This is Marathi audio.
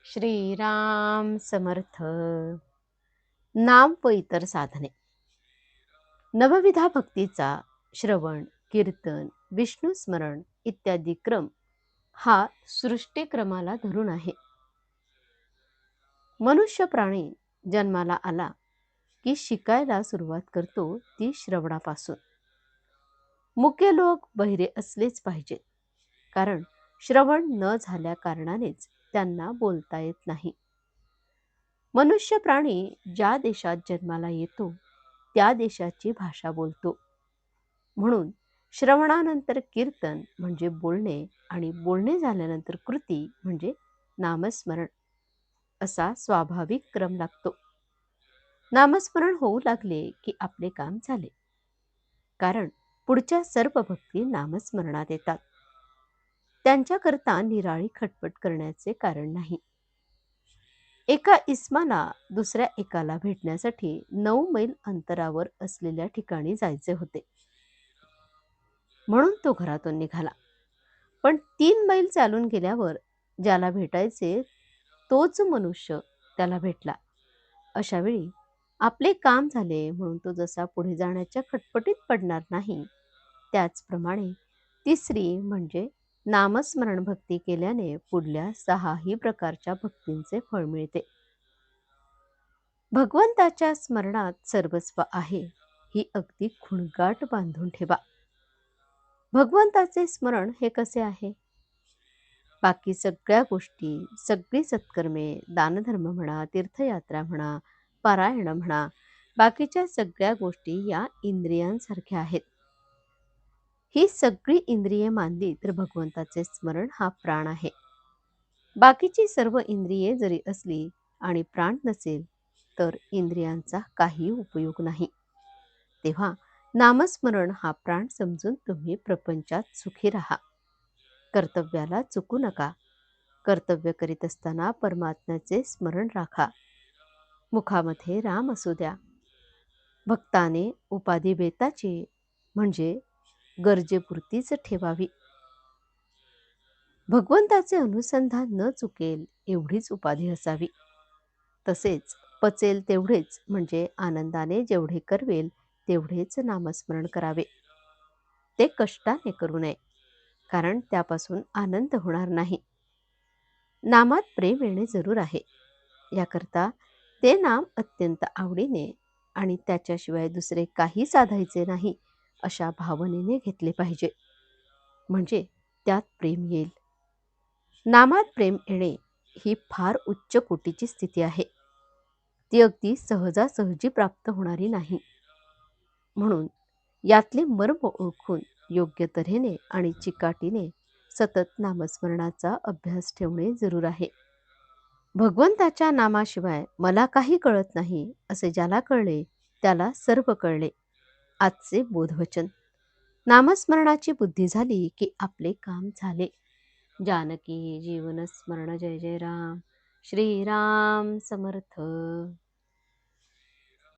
श्रीराम समर्थ. नाम व इतर साधने. नवविधा भक्तीचा श्रवण, कीर्तन, विष्णू स्मरण इत्यादी क्रम हा सृष्टीक्रमाला धरून आहे. मनुष्य प्राणी जन्माला आला की शिकायला सुरुवात करतो ती श्रवणापासून. मुके लोक बहिरे असलेच पाहिजेत, कारण श्रवण न झाल्या कारणानेच त्यांना बोलता येत नाही. मनुष्य प्राणी ज्या देशात जन्माला येतो त्या देशाची भाषा बोलतो. म्हणून श्रवणानंतर कीर्तन म्हणजे बोलणे आणि बोलणे झाल्यानंतर कृती म्हणजे नामस्मरण असा स्वाभाविक क्रम लागतो. नामस्मरण होऊ लागले की आपले काम झाले, कारण पुढच्या सर्व भक्ती नामस्मरणात येतात. त्यांच्याकरता निराळी खटपट करण्याचे कारण नाही. एका इस्माला दुसऱ्या एकाला भेटण्यासाठी 9 मैल अंतरावर असलेल्या ठिकाणी जायचे होते. म्हणून तो घरातून निघाला. पण 3 मैल चालून गेल्यावर ज्याला भेटायचे तोच मनुष्य त्याला भेटला. अशा वेळी आपले काम झाले म्हणून तो जसा पुढे जाण्याच्या खटपटीत पडणार नाही, त्याचप्रमाणे तिसरी म्हणजे नामस्मरण भक्ती केल्याने पुढल्या 6ही प्रकारच्या भक्तींचे फळ मिळते. भगवंताच्या स्मरणात सर्वस्व आहे ही अगदी खुणगाट बांधून ठेवा. भगवंताचे स्मरण हे कसे आहे? बाकी सगळ्या गोष्टी, सगळी सत्कर्मे, दानधर्म म्हणा, तीर्थयात्रा म्हणा, पारायण म्हणा, बाकीच्या सगळ्या गोष्टी या इंद्रियांसारख्या आहेत. ही सगळी इंद्रिये मानली तर भगवंताचे स्मरण हा प्राण आहे. बाकीची सर्व इंद्रिये जरी असली आणि प्राण नसेल तर इंद्रियांचा काही उपयोग नाही. तेव्हा नामस्मरण हा प्राण समजून तुम्ही प्रपंचात सुखी राहा. कर्तव्याला चुकू नका. कर्तव्य करीत असताना परमात्म्याचे स्मरण राखा. मुखामध्ये राम असू द्या. भक्ताने उपाधी बेताची म्हणजे गरजेपुरतीच ठेवावी. भगवंताचे अनुसंधान न चुकेल एवढीच उपाधी असावी. तसेच पचेल तेवढेच म्हणजे आनंदाने जेवढे करवेल तेवढेच नामस्मरण करावे. ते कष्टाने करू नये, कारण त्यापासून आनंद होणार नाही. नामात प्रेम येणे जरूर आहे. याकरता ते नाम अत्यंत आवडीने आणि त्याच्याशिवाय दुसरे काही साधायचे नाही अशा भावनेने घेतले पाहिजे, म्हणजे त्यात प्रेम येईल. नामात प्रेम येणे ही फार उच्च कोटीची स्थिती आहे. ती अगदी सहजासहजी प्राप्त होणारी नाही. म्हणून यातले मर्म ओळखून योग्य तऱ्हेने आणि चिकाटीने सतत नामस्मरणाचा अभ्यास ठेवणे जरूर आहे. भगवंताच्या नामाशिवाय मला काही कळत नाही असे ज्याला कळले त्याला सर्व कळले. आजचे बोधवचन. नामस्मरणाची बुद्धी झाली की आपले काम झाले. जानकी जीवन स्मरण. जय जय राम. श्रीराम समर्थ.